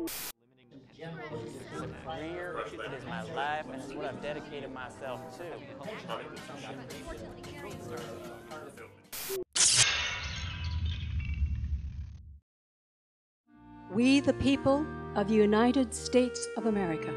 It's a career, it is my life, and it's what I've dedicated myself to. We, the people of the United States of America,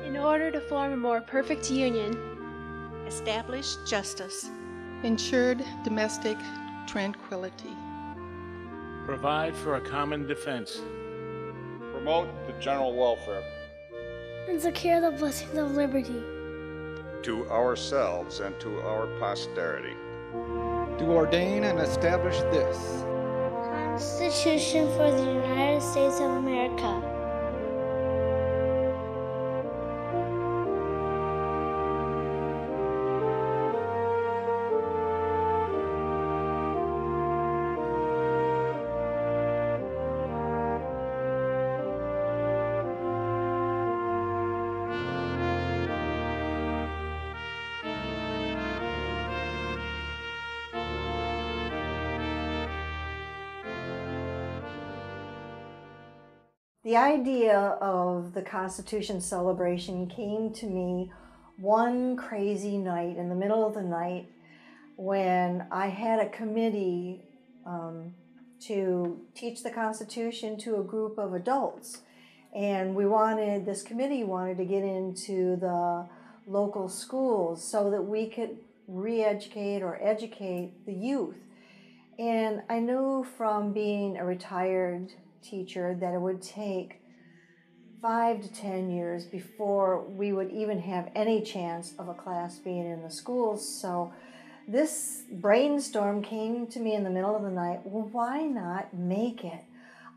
in order to form a more perfect union, establish justice, ensured domestic tranquility, provide for a common defense, promote the general welfare, and secure the blessings of liberty to ourselves and to our posterity. Do ordain and establish this Constitution for the United States of America. The idea of the Constitution celebration came to me one crazy night in the middle of the night when I had a committee to teach the Constitution to a group of adults. And this committee wanted to get into the local schools so that we could re-educate or educate the youth. And I knew from being a retired teacher that it would take 5 to 10 years before we would even have any chance of a class being in the schools. So this brainstorm came to me in the middle of the night. Well, why not make it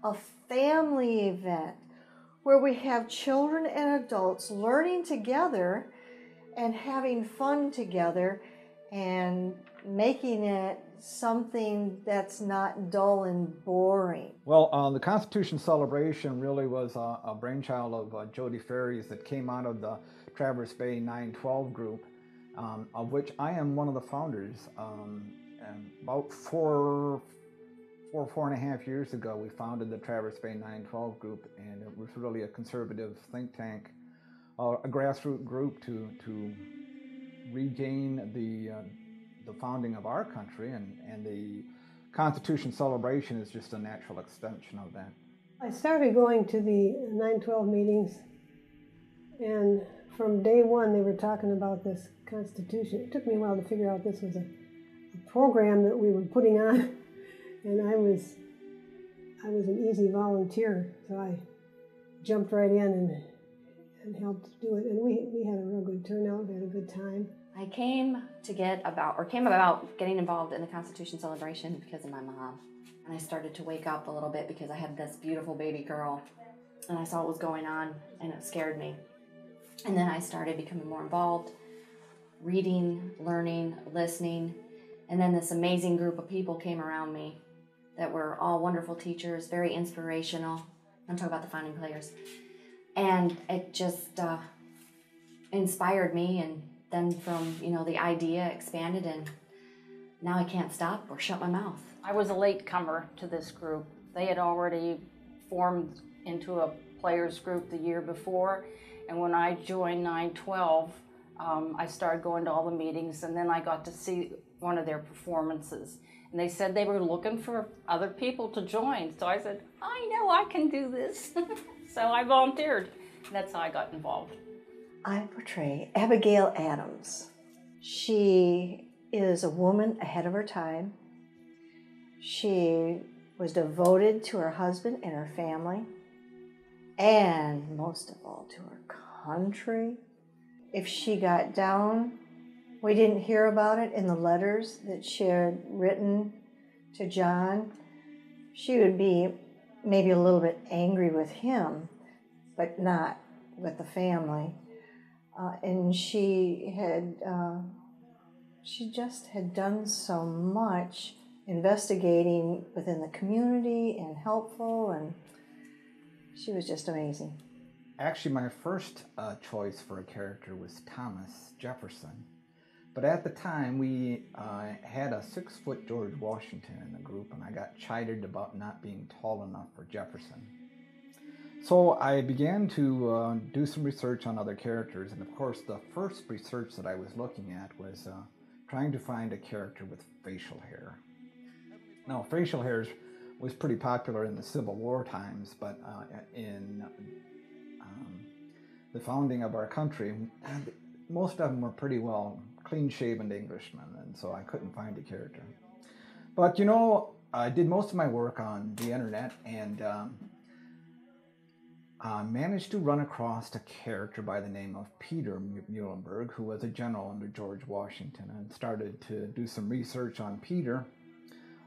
a family event where we have children and adults learning together and having fun together and making it something that's not dull and boring? Well, the Constitution celebration really was a brainchild of Jody Ferries that came out of the Traverse Bay 912 group, of which I am one of the founders. And about four and a half years ago, we founded the Traverse Bay 912 group, and it was really a conservative think tank, a grassroots group to regain the founding of our country, and the Constitution celebration is just a natural extension of that. I started going to the 912 meetings, and from day one they were talking about this Constitution. It took me a while to figure out this was a program that we were putting on, and I was an easy volunteer, so I jumped right in and helped do it, and we had a real good turnout, we had a good time. I came about getting involved in the Constitution celebration because of my mom. And I started to wake up a little bit because I had this beautiful baby girl and I saw what was going on and it scared me. And then I started becoming more involved, reading, learning, listening. And then this amazing group of people came around me that were all wonderful teachers, very inspirational. I'm talking about the founding players. And it just inspired me, and then from, the idea expanded, and now I can't stop or shut my mouth. I was a latecomer to this group. They had already formed into a players group the year before, and when I joined 912, I started going to all the meetings, and then I got to see one of their performances. And they said they were looking for other people to join, so I said, I know I can do this. So I volunteered. That's how I got involved. I portray Abigail Adams. She is a woman ahead of her time. She was devoted to her husband and her family, and most of all to her country. If she got down, we didn't hear about it in the letters that she had written to John. She would be maybe a little bit angry with him, but not with the family. And she just had done so much investigating within the community and helpful, and she was just amazing. Actually, my first choice for a character was Thomas Jefferson. But at the time, we had a 6-foot George Washington in the group, and I got chided about not being tall enough for Jefferson. So I began to do some research on other characters, and of course the first research that I was looking at was trying to find a character with facial hair. Now, facial hair was pretty popular in the Civil War times, but in the founding of our country, most of them were pretty well clean-shaven Englishmen, and so I couldn't find a character. But you know, I did most of my work on the internet, and managed to run across a character by the name of Peter Muhlenberg, who was a general under George Washington, and started to do some research on Peter.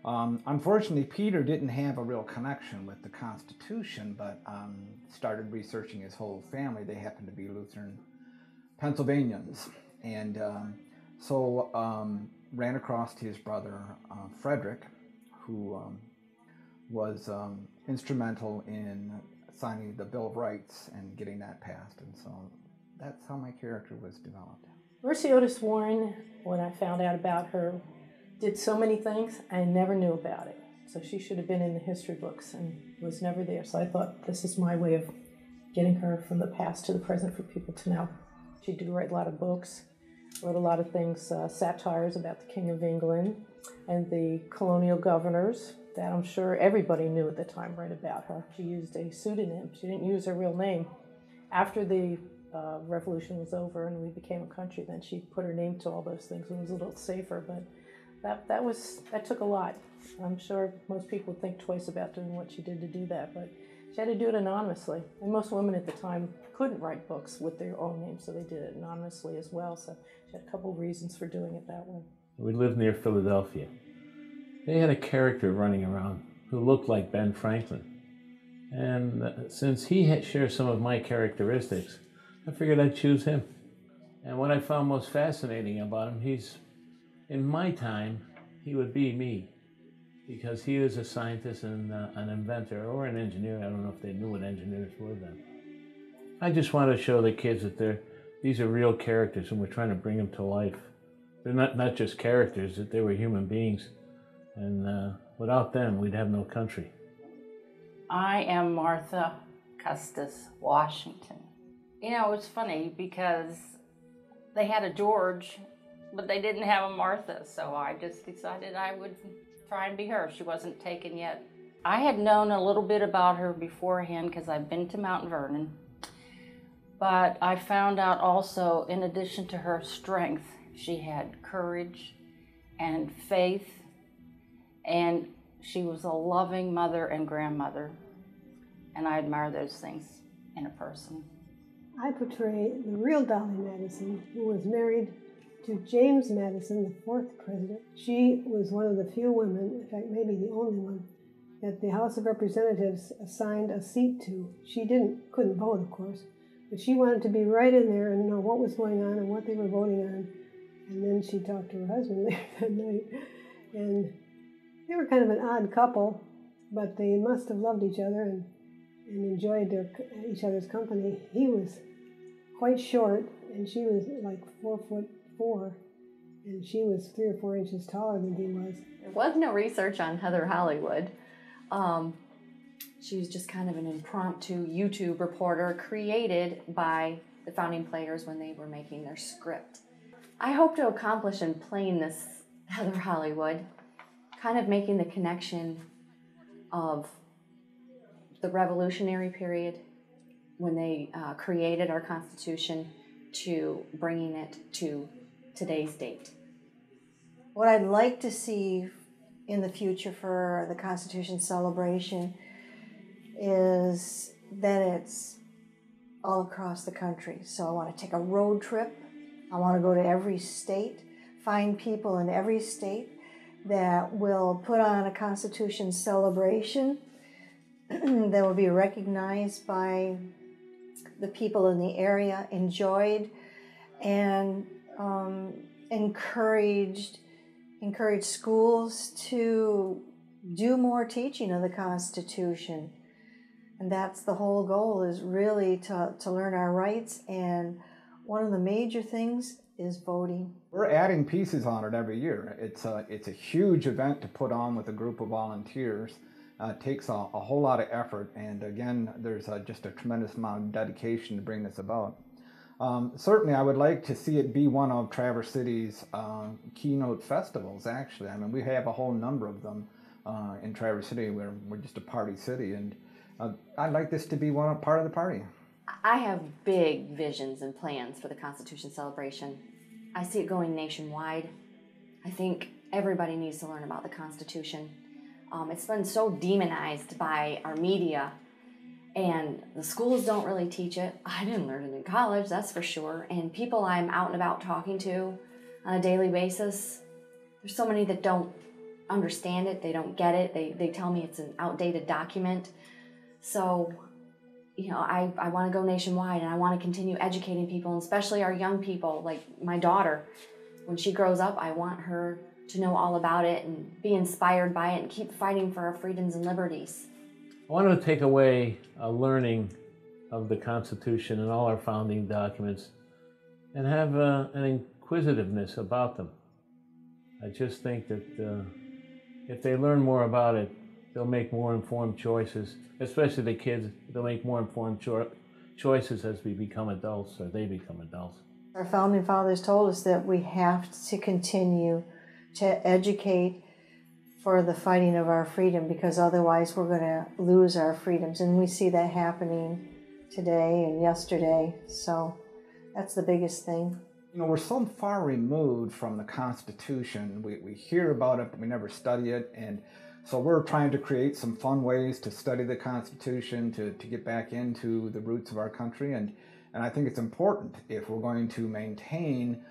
Unfortunately, Peter didn't have a real connection with the Constitution, but started researching his whole family. They happened to be Lutheran Pennsylvanians, and so ran across his brother Frederick, who was instrumental in signing the Bill of Rights and getting that passed, and so that's how my character was developed. Mercy Otis Warren, when I found out about her, did so many things I never knew about it. So she should have been in the history books and was never there. So I thought this is my way of getting her from the past to the present for people to know. She did write a lot of books, wrote a lot of things, satires about the King of England and the colonial governors that I'm sure everybody knew at the time right about her. She used a pseudonym. She didn't use her real name. After the revolution was over and we became a country, then she put her name to all those things and was a little safer, but that took a lot. I'm sure most people think twice about doing what she did to do that, but she had to do it anonymously. And most women at the time couldn't write books with their own name, so they did it anonymously as well. So she had a couple of reasons for doing it that way. We lived near Philadelphia. They had a character running around who looked like Ben Franklin. And since he shares some of my characteristics, I figured I'd choose him. And what I found most fascinating about him, in my time, he would be me, because he was a scientist and an inventor or an engineer. I don't know if they knew what engineers were then. I just wanted to show the kids that these are real characters and we're trying to bring them to life. They're not just characters, that they were human beings. And without them, we'd have no country. I am Martha Custis Washington. You know, it's funny because they had a George, but they didn't have a Martha, so I just decided I would try and be her. She wasn't taken yet. I had known a little bit about her beforehand because I've been to Mount Vernon, but I found out also, in addition to her strength, she had courage and faith, and she was a loving mother and grandmother, and I admire those things in a person. I portray the real Dolly Madison, who was married to James Madison, the fourth president. She was one of the few women, in fact maybe the only one, that the House of Representatives assigned a seat to. She couldn't vote, of course, but she wanted to be right in there and know what was going on and what they were voting on. And then she talked to her husband later that night. And they were kind of an odd couple, but they must have loved each other and enjoyed each other's company. He was quite short, and she was like 4'4", and she was 3 or 4 inches taller than he was. There was no research on Heather Hollywood. She was just kind of an impromptu YouTube reporter created by the founding players when they were making their script. I hope to accomplish in playing this Heather Hollywood, kind of making the connection of the Revolutionary period when they created our Constitution to bringing it to today's date. What I'd like to see in the future for the Constitution celebration is that it's all across the country. So I want to take a road trip. I want to go to every state, find people in every state that will put on a Constitution celebration that will be recognized by the people in the area, enjoyed, and encourage schools to do more teaching of the Constitution. And that's the whole goal, is really to learn our rights. And one of the major things is voting. We're adding pieces on it every year. It's a huge event to put on with a group of volunteers. takes a whole lot of effort, and again, there's just a tremendous amount of dedication to bring this about. Certainly, I would like to see it be one of Traverse City's keynote festivals, actually. I mean, we have a whole number of them in Traverse City. We're just a party city, and I'd like this to be part of the party. I have big visions and plans for the Constitution celebration. I see it going nationwide. I think everybody needs to learn about the Constitution. It's been so demonized by our media, and the schools don't really teach it. I didn't learn it in college, that's for sure. And people I'm out and about talking to on a daily basis, there's so many that don't understand it, they don't get it, they tell me it's an outdated document. So, you know, I want to go nationwide, and I want to continue educating people, and especially our young people, like my daughter. When she grows up, I want her to know all about it and be inspired by it and keep fighting for our freedoms and liberties. I wanted to take away a learning of the Constitution and all our founding documents and have an inquisitiveness about them. I just think that if they learn more about it, they'll make more informed choices, especially the kids. They'll make more informed choices as we become adults, or they become adults. Our founding fathers told us that we have to continue to educate for the fighting of our freedom, because otherwise we're going to lose our freedoms. And we see that happening today and yesterday. So that's the biggest thing. You know, we're so far removed from the Constitution. We hear about it, but we never study it. And so we're trying to create some fun ways to study the Constitution, to get back into the roots of our country. And I think it's important, if we're going to maintain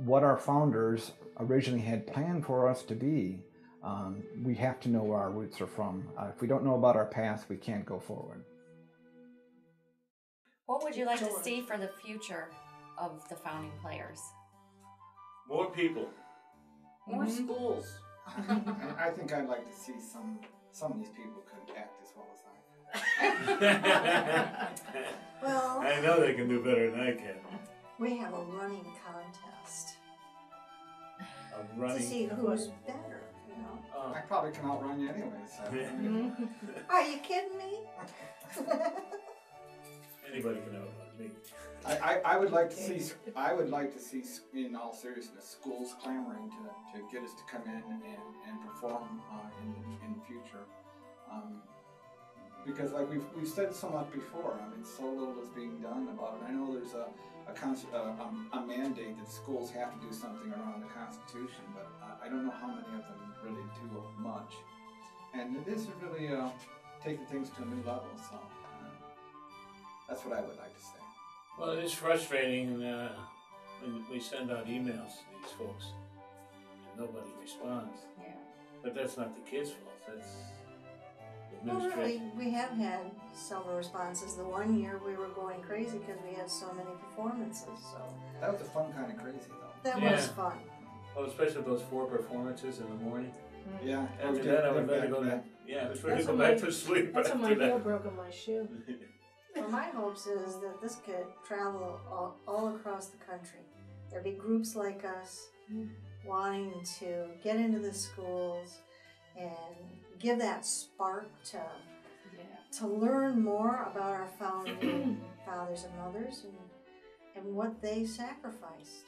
what our founders originally had planned for us to be, we have to know where our roots are from. If we don't know about our past, we can't go forward. What would you like to see for the future of the founding players? More people. More schools. I think I'd like to see some of these people could act as well as I can. Well, I know they can do better than I can. we have a running contest I'm running. to see who's better, you know. I probably can outrun you anyway, so. Are you kidding me? Anybody can outrun me. I would like to see, in all seriousness, schools clamoring to get us to come in and perform in the future. Because like we've said so much before, I mean, so little is being done about it. I know there's a mandate that schools have to do something around the Constitution, but I don't know how many of them really do much. And it is really taking things to a new level, so that's what I would like to say. Well, it is frustrating when we send out emails to these folks and nobody responds. Yeah. But that's not the kids' fault. That's the Well, really, administration. we have had several responses. The one year we were going crazy because we had so many performances. So That was a fun kind of crazy, though. that was fun. Oh, especially those 4 performances in the morning. Yeah. After that, I was ready to go to I was ready to go back to sleep. That's when my after heel that. broke on my shoe. Well, my hopes is that this could travel all across the country. There'd be groups like us wanting to get into the schools and give that spark to learn more about our founding fathers and mothers and what they sacrificed.